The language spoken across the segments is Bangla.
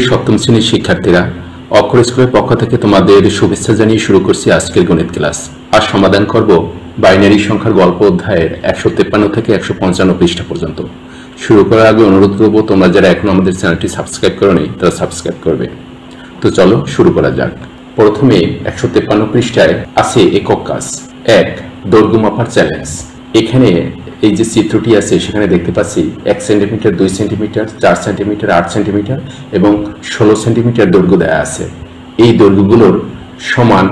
প্রিয় সপ্তম শ্রেণীর শিক্ষার্থীরা, অক্ষর স্কুলের পক্ষ থেকে তোমাদের শুভেচ্ছা জানিয়ে শুরু করছি আজকের গণিত ক্লাস। আজ সমাধান করব বাইনারি সংখ্যার গল্প অধ্যায়ের 153 থেকে 155 পৃষ্ঠা পর্যন্ত। শুরু করার আগে অনুরোধ করব, তোমরা যারা এখন আমাদের চ্যানেলটি সাবস্ক্রাইব করোনি তারা সাবস্ক্রাইব করবে। তো চলো শুরু করা যাক। প্রথমে 153 পৃষ্ঠায় আছে একক কাজ 1, দৈর্ঘ্য মাপার চ্যালেঞ্জ। এখানে এই যে চিত্রটি আছে সেখানে দেখতে পাচ্ছি 1 সেন্টিমিটার, 2 সেন্টিমিটার, 4 সেন্টিমিটার, 8 সেন্টিমিটার এবং 16 সেন্টিমিটার দৈর্ঘ্য দেওয়া আছে। এই দৈর্ঘ্যগুলোর সমান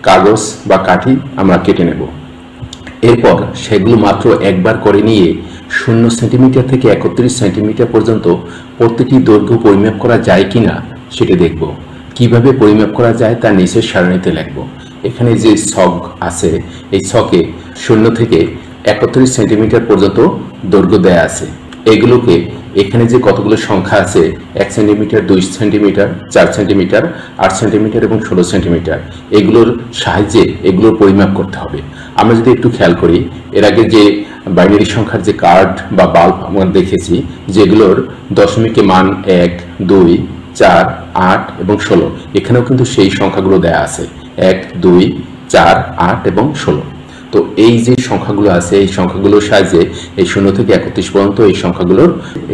কাগজ বা কাঠি আমরা কেটে নেব। এরপর সেগুলো মাত্র একবার করে নিয়ে 0 সেন্টিমিটার থেকে 31 সেন্টিমিটার পর্যন্ত প্রতিটি দৈর্ঘ্য পরিমাপ করা যায় কিনা সেটা দেখব। কিভাবে পরিমাপ করা যায় তা নিচের সারণীতে লিখব। এখানে যে ছক আছে এই ছকে 0 থেকে 31 সেন্টিমিটার পর্যন্ত দৈর্ঘ্য দেয়া আছে। এগুলোকে এখানে যে কতগুলো সংখ্যা আছে 1 সেন্টিমিটার, 2 সেন্টিমিটার, 4 সেন্টিমিটার, 8 সেন্টিমিটার এবং 16 সেন্টিমিটার, এগুলোর সাহায্যে এগুলোর পরিমাপ করতে হবে। আমরা যদি একটু খেয়াল করি, এর আগে যে বাইনারি সংখ্যার যে কার্ড বা বাল্ব আমরা দেখেছি, যেগুলোর দশমিকে মান 1, 2, 4, 8 এবং 16, এখানেও কিন্তু সেই সংখ্যাগুলো দেয়া আছে 1, 2, 4, 8 এবং 16। তো এই যে সংখ্যাগুলো আছে এই সংখ্যাগুলোর সাহায্যে এই 0 থেকে 31 পর্যন্ত এই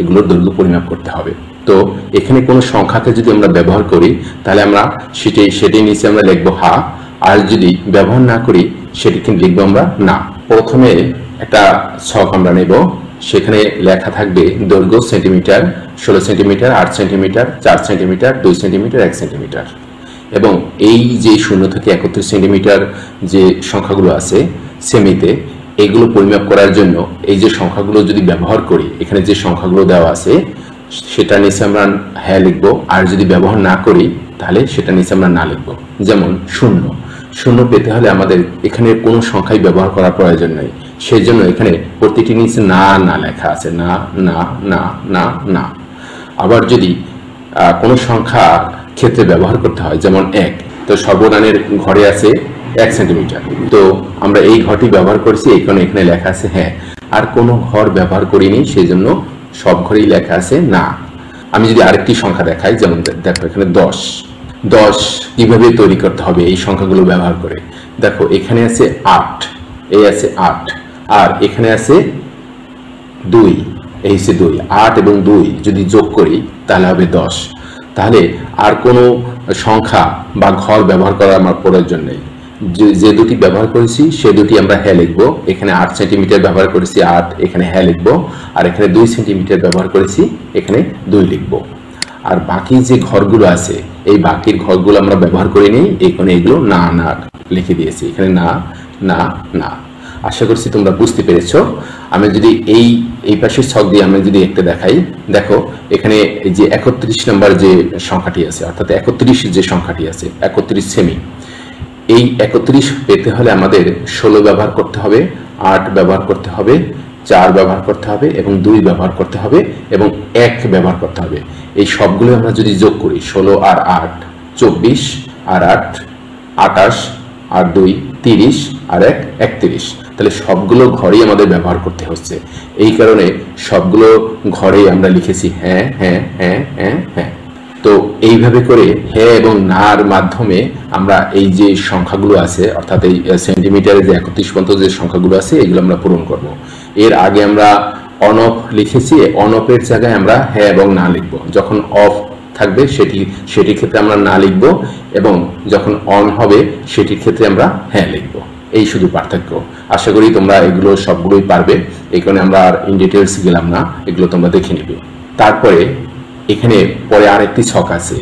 এগুলোর দৈর্ঘ্য পরিমাপ করতে হবে। তো এখানে কোনো সংখ্যাকে যদি আমরা ব্যবহার করি তাহলে আমরা সেটাই নিচে আমরা লিখবো হা, আর যদি ব্যবহার না করি সেটিকে লিখবো আমরা না। প্রথমে একটা ছক আমরা নেব, সেখানে লেখা থাকবে দৈর্ঘ্য centimetre, 16 centimetre, 8 centimetre, 4 centimetre, 2 centimetre, 1 centimetre এবং এই যে 0 থেকে 31 সেন্টিমিটার যে সংখ্যাগুলো আছে সেমিতে, এগুলো পরিমাপ করার জন্য এই যে সংখ্যাগুলো যদি ব্যবহার করি, এখানে যে সংখ্যাগুলো দেওয়া আছে সেটা নিচে আমরা হ্যাঁ লিখবো, আর যদি ব্যবহার না করি তাহলে সেটা নিচে আমরা না লিখবো। যেমন 0 পেতে হলে আমাদের এখানে কোনো সংখ্যাই ব্যবহার করার প্রয়োজন নেই, সেই জন্য এখানে প্রতিটি নিচে না না লেখা আছে, না না না না না। আবার যদি কোনো সংখ্যা ক্ষেত্রে ব্যবহার করতে হয়, যেমন 1, তো সর্বনামের ঘরে আছে 1 সেন্টিমিটার, তো আমরা এই ঘরটি ব্যবহার করছি, এই কারণে এখানে লেখা আছে হ্যাঁ। আর কোনো ঘর ব্যবহার করিনি, সেই জন্য সব ঘরেই লেখা আছে না। আমি যদি আরেকটি সংখ্যা দেখাই, যেমন দেখো এখানে 10 কিভাবে তৈরি করতে হবে এই সংখ্যাগুলো ব্যবহার করে। দেখো এখানে আছে 8, এই আছে 8, আর এখানে আছে 2, এই হচ্ছে 2, 8 এবং 2 যদি যোগ করি তাহলে হবে 10। তাহলে আর কোনো সংখ্যা বা ঘর ব্যবহার করার আমার প্রয়োজন নেই। যে দুটি ব্যবহার করেছি সে দুটি আমরা হ্যাঁ লিখবো। এখানে 8 সেন্টিমিটার ব্যবহার করেছি 8, এখানে হ্যাঁ লিখবো, আর এখানে 2 সেন্টিমিটার ব্যবহার করেছি, এখানে 2 লিখবো। আর বাকি যে ঘরগুলো আছে এই বাকির ঘরগুলো আমরা ব্যবহার করে নিই, এখানে এগুলো না না লিখে দিয়েছি, এখানে না না না। আশা করছি তোমরা বুঝতে পেরেছো। আমি যদি এই পাশের ছক দিয়ে আমি যদি একটা দেখাই, দেখো এখানে যে 31 নম্বর যে সংখ্যাটি আছে, অর্থাৎ 31 যে সংখ্যাটি আছে 31 সেমি, এই 31 পেতে হলে আমাদের 16 ব্যবহার করতে হবে, 8 ব্যবহার করতে হবে, 4 ব্যবহার করতে হবে এবং 2 ব্যবহার করতে হবে এবং 1 ব্যবহার করতে হবে। এই সবগুলো আমরা যদি যোগ করি, 16 আর 8 24, আর 8 28, আর 2 30, আর 1 31, তাহলে সবগুলো ঘরেই আমাদের ব্যবহার করতে হচ্ছে। এই কারণে সবগুলো ঘরেই আমরা লিখেছি হ্যাঁ হ্যাঁ হ্যাঁ হ্যাঁ হ্যাঁ। তো এইভাবে করে হ্যাঁ এবং নার মাধ্যমে আমরা এই যে সংখ্যাগুলো আছে, অর্থাৎ এই সেন্টিমিটারে যে 31 পর্যন্ত যে সংখ্যাগুলো আছে এগুলো আমরা পূরণ করব। এর আগে আমরা অন অফ লিখেছি, অন অফের জায়গায় আমরা হ্যাঁ এবং না লিখবো। যখন অফ থাকবে সেটির ক্ষেত্রে আমরা না লিখবো, এবং যখন অন হবে সেটির ক্ষেত্রে আমরা হ্যাঁ লিখবো। এই শুধু পার্থক্য। আশা করি তোমরা এগুলো সবগুলোই পারবে, এই কারণে আমরা আর ইন ডিটেলস গেলাম না, এগুলো তোমরা দেখে নিবে। তারপরে এখানে পরে আরেকটি ছক আছে।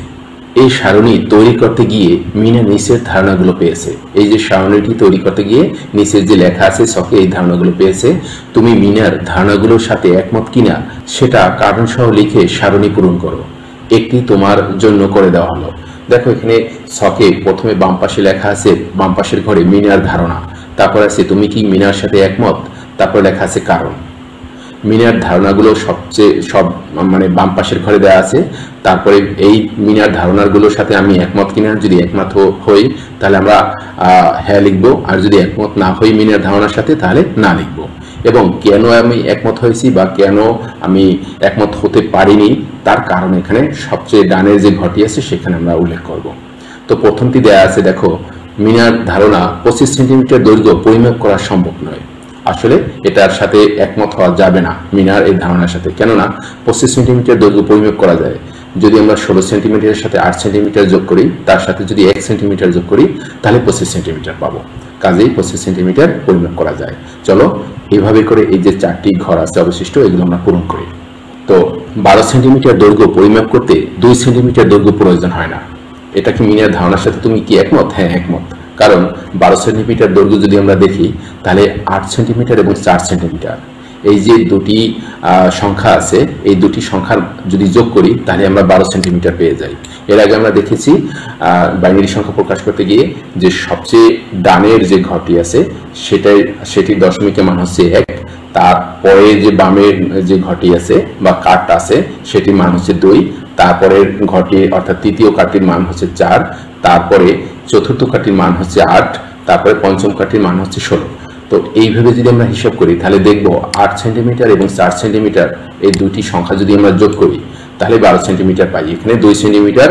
এই সারণী তৈরি করতে গিয়ে মিনা নিচের ধারণাগুলো পেয়েছে। এই যে সারণীটি তৈরি করতে গিয়ে নিচের যে লেখা আছে ছকে এই ধারণাগুলো পেয়েছে। তুমি মিনার ধারণাগুলোর সাথে একমত কিনা সেটা কারণ সহ লিখে সারণী পূরণ করো। একটি তোমার জন্য করে দেওয়া হলো। দেখো এখানে ছকে প্রথমে বাম পাশে লেখা আছে, বাম পাশের ঘরে মিনার ধারণা, তারপর আছে তুমি কি মিনার সাথে একমত, তারপর লেখা আছে কারণ। মিনার ধারণাগুলো সব মানে বাম পাশের ঘরে দেওয়া আছে। তারপরে এই মিনার ধারণাগুলোর সাথে আমি একমত কিনা, যদি একমত হই তাহলে আমরা হ্যাঁ লিখবো, আর যদি একমত না হই মিনার ধারণার সাথে তাহলে না লিখবো। এবং কেন আমি একমত হয়েছি বা কেন আমি একমত হতে পারিনি তার কারণ এখানে সবচেয়ে ডানের যে ঘরটি আছে সেখানে আমরা উল্লেখ করব। তো প্রথমটি দেয়া আছে, দেখো মিনার ধারণা 25 সেন্টিমিটার দৈর্ঘ্য পরিমাপ করা সম্ভব নয়। আসলে এটার সাথে একমত হওয়া যাবে না মিনার এই ধারণার সাথে, কেননা 25 সেন্টিমিটার দৈর্ঘ্য পরিমাপ করা যায়। যদি আমরা 16 সেন্টিমিটারের সাথে 8 সেন্টিমিটার যোগ করি, তার সাথে যদি 1 সেন্টিমিটার যোগ করি, তাহলে 25 সেন্টিমিটার পাবো। কাজেই 25 সেন্টিমিটার পরিমাপ করা যায়। চলো এইভাবে করে এই যে 4টি ঘর আছে অবশিষ্ট, এগুলো আমরা পূরণ করি। তো 12 সেন্টিমিটার দৈর্ঘ্য পরিমাপ করতে 2 সেন্টিমিটার দৈর্ঘ্য প্রয়োজন হয় না। এটা কি মিনার ধারণার সাথে তুমি কি একমত? হ্যাঁ, একমত। কারণ 12 সেন্টিমিটার দৈর্ঘ্য যদি আমরা দেখি, তাহলে 8 সেন্টিমিটার এবং 4 সেন্টিমিটার এই যে দুটি সংখ্যা আছে, এই দুটি সংখ্যার যদি যোগ করি তাহলে আমরা 12 সেন্টিমিটার পেয়ে যাই। এর আগে আমরা দেখেছি বাইনারি সংখ্যা প্রকাশ করতে গিয়ে যে সবচেয়ে ডানের যে ঘরটি আছে সেটির দশমিকের মান হচ্ছে 1, তারপরে যে বামের যে ঘরটি আছে বা কাঠটা আছে সেটির মান হচ্ছে 2, তারপরের ঘরটি অর্থাৎ তৃতীয় কাঠটির মান হচ্ছে 4, তারপরে চতুর্থ কাঠটির মান হচ্ছে 8, তারপরে পঞ্চম কাঠটির মান হচ্ছে 16। তো এইভাবে যদি আমরা হিসাব করি তাহলে দেখব 8 সেন্টিমিটার এবং 4 সেন্টিমিটার এই দুটি সংখ্যা যদি আমরা যোগ করি তাহলে 12 সেন্টিমিটার পাই। এখানে 2 সেন্টিমিটার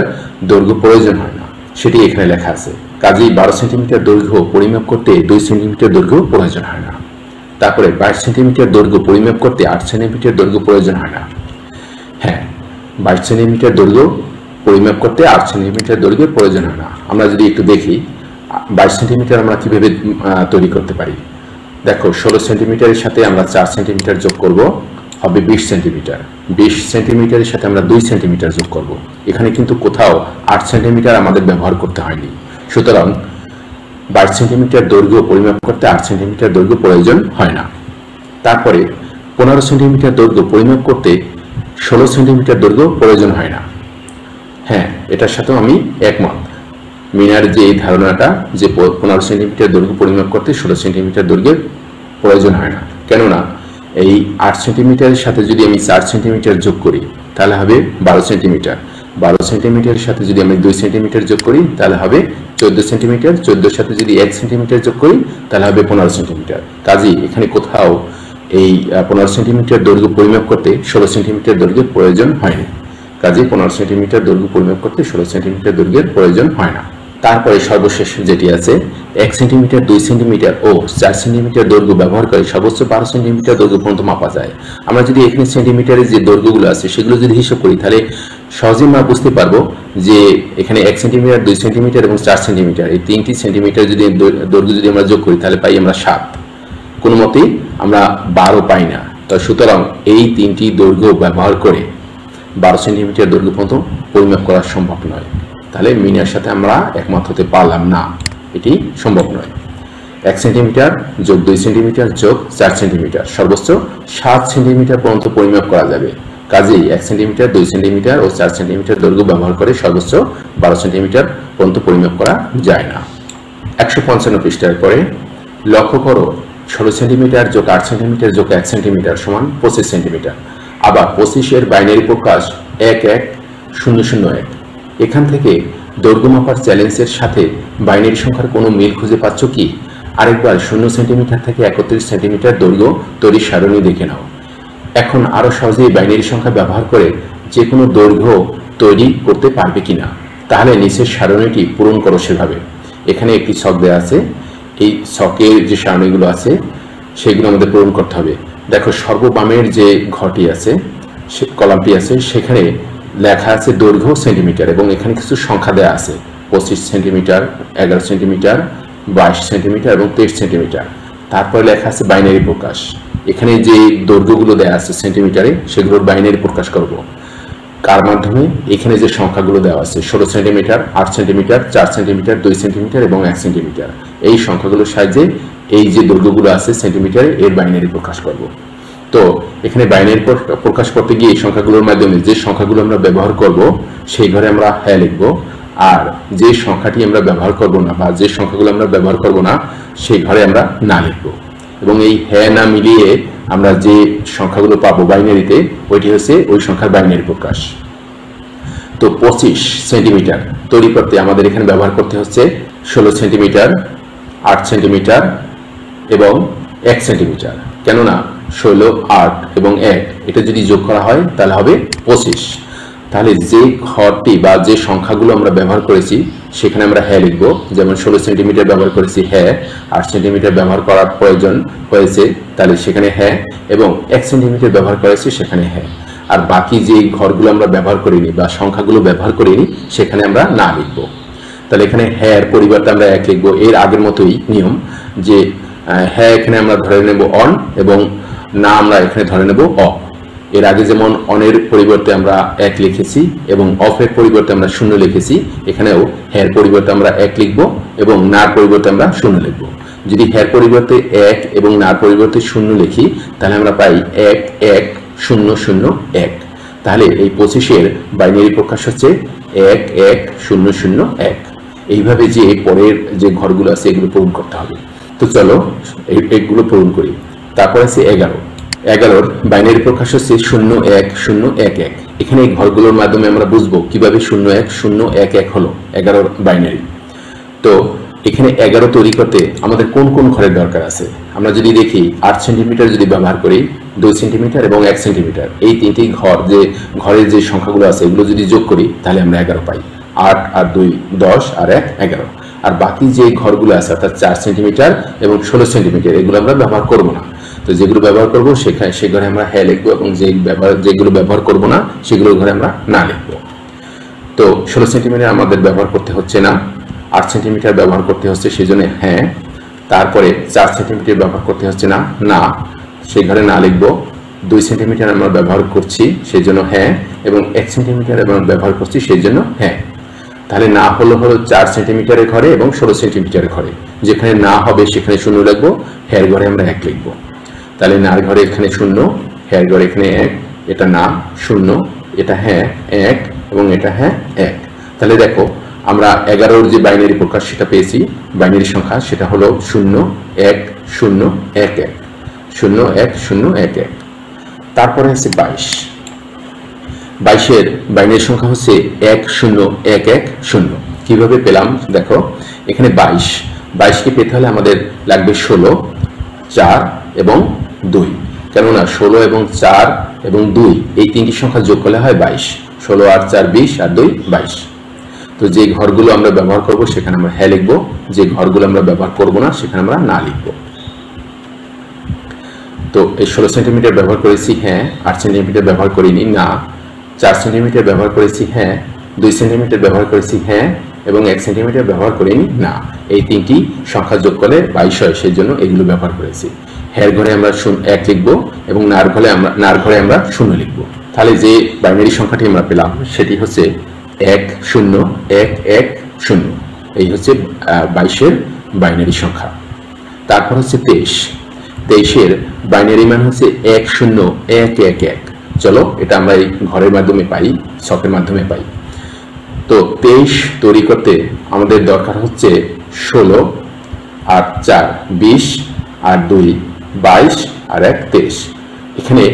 দৈর্ঘ্য প্রয়োজন হয় না, সেটি এখানে লেখা আছে। কাজেই 12 সেন্টিমিটার দৈর্ঘ্য পরিমাপ করতে 2 সেন্টিমিটার দৈর্ঘ্য প্রয়োজন হয় না। তারপরে 22 সেন্টিমিটার দৈর্ঘ্য পরিমাপ করতে 8 সেন্টিমিটার দৈর্ঘ্য প্রয়োজন হয় না। হ্যাঁ, 22 সেন্টিমিটার দৈর্ঘ্য পরিমাপ করতে 8 সেন্টিমিটার দৈর্ঘ্যের প্রয়োজন হয় না। আমরা যদি একটু দেখি 22 সেন্টিমিটার আমরা কিভাবে তৈরি করতে পারি। দেখো 16 সেন্টিমিটারের সাথে আমরা 4 সেন্টিমিটার যোগ করব, হবে 20 সেন্টিমিটার। 20 সেন্টিমিটারের সাথে আমরা 2 সেন্টিমিটার যোগ করব। এখানে কিন্তু কোথাও 8 সেন্টিমিটার আমাদের ব্যবহার করতে হয়নি। সুতরাং 22 সেন্টিমিটার দৈর্ঘ্য পরিমাপ করতে 8 সেন্টিমিটার দৈর্ঘ্য প্রয়োজন হয় না। তারপরে 15 সেন্টিমিটার দৈর্ঘ্য পরিমাপ করতে 16 সেন্টিমিটার দৈর্ঘ্য প্রয়োজন হয় না। হ্যাঁ, এটার সাথেও আমি একমত। মিনার যে এই ধারণাটা যে 15 সেন্টিমিটার দৈর্ঘ্য পরিমাপ করতে 16 সেন্টিমিটার দৈর্ঘ্যের প্রয়োজন হয় না, কেননা এই 8 সেন্টিমিটারের সাথে যদি আমি 4 সেন্টিমিটার যোগ করি তাহলে হবে 12 সেন্টিমিটার। 12 সেন্টিমিটারের সাথে যদি আমি 2 সেন্টিমিটার যোগ করি তাহলে হবে 14 সেন্টিমিটার। 14 সাথে যদি 1 সেন্টিমিটার যোগ করি তাহলে হবে 15 সেন্টিমিটার। কাজেই এখানে কোথাও এই 15 সেন্টিমিটার দৈর্ঘ্য পরিমাপ করতে 16 সেন্টিমিটার দৈর্ঘ্যের প্রয়োজন হয়নি। কাজেই 15 সেন্টিমিটার দৈর্ঘ্য পরিমাপ করতে 16 সেন্টিমিটার দৈর্ঘ্যের প্রয়োজন হয় না। তারপরে সর্বশেষ যেটি আছে 1 সেন্টিমিটার, 2 সেন্টিমিটার ও 4 সেন্টিমিটার দৈর্ঘ্য ব্যবহার করে সর্বোচ্চ 12 সেন্টিমিটার দৈর্ঘ্য পর্যন্ত মাপা যায়। আমরা যদি এখানে সেন্টিমিটারের যে দৈর্ঘ্যগুলো আছে সেগুলো যদি হিসাব করি তাহলে সহজেই আমরা বুঝতে পারবো যে এখানে 1 সেন্টিমিটার, 2 সেন্টিমিটার এবং 4 সেন্টিমিটার এই তিনটি সেন্টিমিটার যদি দৈর্ঘ্য যদি আমরা যোগ করি তাহলে পাই আমরা 7। কোনো মতেই আমরা 12 পাই না। তো সুতরাং এই তিনটি দৈর্ঘ্য ব্যবহার করে 12 সেন্টিমিটার দৈর্ঘ্য পর্যন্ত পরিমাপ করা সম্ভব নয়। তাহলে মিনার সাথে আমরা একমত হতে পারলাম না, এটি সম্ভব নয়। 1 সেন্টিমিটার যোগ 2 সেন্টিমিটার যোগ 4 সেন্টিমিটার সর্বোচ্চ 7 সেন্টিমিটার পর্যন্ত পরিমাপ করা যাবে। কাজেই 1 সেন্টিমিটার, 2 সেন্টিমিটার ও 4 সেন্টিমিটার দৈর্ঘ্য ব্যবহার করে সর্বোচ্চ 12 সেন্টিমিটার পর্যন্ত পরিমাপ করা যায় না। 155 পৃষ্ঠার পরে লক্ষ্য করো 16 সেন্টিমিটার যোগ 8 সেন্টিমিটার যোগ 1 সেন্টিমিটার সমান 25 সেন্টিমিটার। আবার 25 এর বাইনারি প্রকাশ 11001। এখান থেকে দৈর্ঘ্য মাপার চ্যালেঞ্জের সাথে বাইনারি সংখ্যার কোনো মিল খুঁজে পাচ্ছ কি? আরেকবার 0 সেন্টিমিটার থেকে 31 সেন্টিমিটার দৈর্ঘ্য তৈরির সারণী দেখে নাও। এখন আরো সহজেই বাইনারি সংখ্যা ব্যবহার করে যে কোনো দৈর্ঘ্য তৈরি করতে পারবে কিনা, তাহলে নিচের সারণীটি পূরণ করো সেভাবে। এখানে একটি ছক দেওয়া আছে, এই ছকের যে সারণীগুলো আছে সেগুলো আমাদের পূরণ করতে হবে। দেখো সর্ববামের যে ঘরটি আছে, কলামটি আছে, সেখানে লেখা আছে দৈর্ঘ্য সেন্টিমিটার এবং এখানে কিছু সংখ্যা দেওয়া আছে 25 সেন্টিমিটার, 11 সেন্টিমিটার, 22 সেন্টিমিটার এবং 23 সেন্টিমিটার। তারপরে লেখা আছে বাইনারি প্রকাশ। এখানে যে দৈর্ঘ্যগুলো দেওয়া আছে সেন্টিমিটারে সেগুলোর বাইনারি প্রকাশ করব কার মাধ্যমে? এখানে যে সংখ্যাগুলো দেওয়া আছে 16 সেন্টিমিটার, 8 সেন্টিমিটার, 4 সেন্টিমিটার, 2 সেন্টিমিটার এবং 1 সেন্টিমিটার, এই সংখ্যাগুলোর সাহায্যে এই যে দৈর্ঘ্যগুলো আছে সেন্টিমিটারে এর বাইনারি প্রকাশ করব। তো এখানে বাইনারি প্রকাশ করতে গিয়ে এই সংখ্যাগুলোর মাধ্যমে যে সংখ্যাগুলো আমরা ব্যবহার করব সেই ঘরে আমরা হ্যাঁ লিখব, আর যে সংখ্যাটি আমরা ব্যবহার করব না বা যে সংখ্যাগুলো আমরা ব্যবহার করব না সেই ঘরে আমরা না লিখব। এবং এই হ্যাঁ না মিলিয়ে আমরা যে সংখ্যাগুলো পাবো বাইনারিতে ওইটি হচ্ছে ওই সংখ্যার বাইনারি প্রকাশ। তো 25 সেন্টিমিটার তৈরি করতে আমাদের এখানে ব্যবহার করতে হচ্ছে 16 সেন্টিমিটার, 8 সেন্টিমিটার এবং 1 সেন্টিমিটার, কেননা 16, 8 এবং 1 এটা যদি যোগ করা হয় তাহলে হবে 25। তাহলে যে ঘরটি বা যে সংখ্যাগুলো আমরা ব্যবহার করেছি সেখানে আমরা হ্যাঁ লিখব। যেমন 16 সেন্টিমিটার ব্যবহার করেছি হ্যাঁ, 8 সেন্টিমিটার ব্যবহার করার প্রয়োজন হয়েছে তাহলে সেখানে হ্যাঁ, এবং 1 সেন্টিমিটার ব্যবহার করেছি সেখানে হ্যাঁ। আর বাকি যে ঘরগুলো আমরা ব্যবহার করিনি বা সংখ্যাগুলো ব্যবহার করিনি সেখানে আমরা না লিখব। তাহলে এখানে হ্যাঁ এর পরিবর্তে আমরা 1 লিখব। এর আগের মতোই নিয়ম যে হ্যাঁ এখানে আমরা ধরে নেব অন এবং না আমরা এখানে ধরে নেব অফ। এর আগে যেমন অনের পরিবর্তে আমরা 1 লিখেছি এবং অফের পরিবর্তে আমরা 0 লিখেছি, এখানেও হ্যাঁ পরিবর্তে আমরা 1 লিখব এবং নার পরিবর্তে আমরা 0 লিখব। যদি হ্যাঁ পরিবর্তে 1 এবং নার পরিবর্তে 0 লিখি তাহলে আমরা পাই 1 1 0 0 1। তাহলে এই 25-এর বাইনারি প্রকাশ হচ্ছে 1 1 0 0 1। এইভাবে যে পরের যে ঘরগুলো আছে এগুলো পূরণ করতে হবে। তো চলো এইগুলো পূরণ করি। তারপর আছে 11। 11-র বাইনারি প্রকাশ হচ্ছে 0 1 0 1 1। এখানে এই ঘরগুলোর মাধ্যমে আমরা বুঝবো কিভাবে 0 1 0 1 1 হলো 11-র বাইনারি। তো এখানে 11 তৈরি করতে আমাদের কোন কোন ঘরের দরকার আছে আমরা যদি দেখি, 8 সেন্টিমিটার যদি ব্যবহার করি, 2 সেন্টিমিটার এবং 1 সেন্টিমিটার, এই তিনটি ঘরের যে সংখ্যাগুলো আছে এগুলো যদি যোগ করি তাহলে আমরা 11 পাই। 8 আর 2 10 আর 1 11। আর বাকি যে ঘরগুলো আছে অর্থাৎ 4 সেন্টিমিটার এবং 16 সেন্টিমিটার এগুলো আমরা ব্যবহার করব না। তো যেগুলো ব্যবহার করব সে ঘরে আমরা হ্যাঁ লিখবো এবং যেগুলো ব্যবহার করব না সেগুলোর ঘরে আমরা না লিখবো। তো 16 সেন্টিমিটার আমাদের ব্যবহার করতে হচ্ছে না, 8 সেন্টিমিটার ব্যবহার করতে হচ্ছে সেজন্য হ্যাঁ। তারপরে 4 সেন্টিমিটার ব্যবহার করতে হচ্ছে না, না, সেই ঘরে না লিখবো। 2 সেন্টিমিটার আমরা ব্যবহার করছি সেই জন্য হ্যাঁ, এবং 1 সেন্টিমিটার আমরা ব্যবহার করছি সেই জন্য হ্যাঁ। তাহলে না হলো 4 সেন্টিমিটারের ঘরে এবং 16 সেন্টিমিটারের ঘরে। যেখানে না হবে সেখানে 0 লিখবো, হ্যাঁ ঘরে আমরা 1 লিখবো। তাহলে নার ঘরে এখানে 0, হ্যাঁ ঘরে এখানে 1, এটা না 0, এটা হ্যাঁ 1 এবং এটা হ্যাঁ 1। তাহলে দেখো আমরা 11-র যে বাইনারি প্রকাশ সেটা পেয়েছি, বাইনারি সংখ্যা সেটা হলো 0 1 0 1 1 0 1 0 1 1। তারপরে হচ্ছে 22। 22-এর বাইনারি সংখ্যা হচ্ছে 1 0 1 1 0। কিভাবে পেলাম দেখো, এখানে 22কে পেতে হলে আমাদের লাগবে 16, 4 এবং 2। কেননা 16 এবং 4 এবং 2 এই তিনটি সংখ্যা যোগ করলে হয় 22। 16 8 4 20 আর 2 22। তো যে ঘরগুলো আমরা ব্যবহার করব সেখানে আমরা হ্যাঁ লিখবো, যে ঘরগুলো আমরা ব্যবহার করব না সেখানে আমরা না লিখবো। তো এই 16 সেন্টিমিটার ব্যবহার করেছি হ্যাঁ, 8 সেন্টিমিটার ব্যবহার করিনি না, 4 সেন্টিমিটার ব্যবহার করেছি হ্যাঁ, 2 সেন্টিমিটার ব্যবহার করেছি হ্যাঁ এবং 1 সেন্টিমিটার ব্যবহার করিনি না। এই তিনটি সংখ্যা যোগ করলে 22 হয়, সেই জন্য এগুলো ব্যবহার করেছি। হ্যাঁ ঘরে আমরা 1 লিখবো এবং নার ঘরে আমরা 0 লিখবো। তাহলে যে বাইনারি সংখ্যাটি আমরা পেলাম সেটি হচ্ছে 1 0 1 1 0। এই হচ্ছে 22-এর বাইনারি সংখ্যা। তারপর হচ্ছে 23। 23-এর বাইনারি মান হচ্ছে 1 0 1 1 1। চলো এটা আমরা এই ঘরের মাধ্যমে পাই, ছকের মাধ্যমে পাই। তো 23 তৈরি করতে আমাদের দরকার হচ্ছে 16 আর 4 20 আর 2 22 আর 1 23। এখানে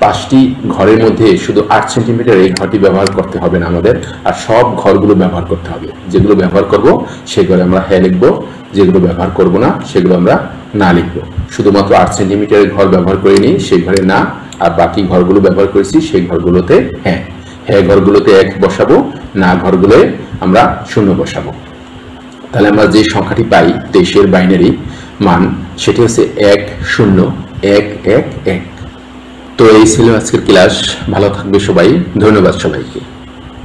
5টি ঘরের মধ্যে শুধু 8 সেন্টিমিটার এই ঘরটি ব্যবহার করতে হবে না আমাদের, আর সব ঘরগুলো ব্যবহার করতে হবে। যেগুলো ব্যবহার করব সেগুলো আমরা হ্যাঁ লিখবো, যেগুলো ব্যবহার করব না সেগুলো আমরা না লিখবো। শুধুমাত্র 8 সেন্টিমিটারের ঘর ব্যবহার করিনি সেই ঘরে না, আর বাকি ঘরগুলো ব্যবহার করেছি সেই ঘরগুলোতে হ্যাঁ। হ্যাঁ ঘরগুলোতে 1 বসাবো, না ঘরগুলোয় আমরা 0 বসাবো। তাহলে আমরা যে সংখ্যাটি পাই 23-এর বাইনারি মান সেটি হচ্ছে 1 0 1 1 1। তো এই ছিল আজকের ক্লাস। ভালো থাকবে সবাই, ধন্যবাদ সবাইকে।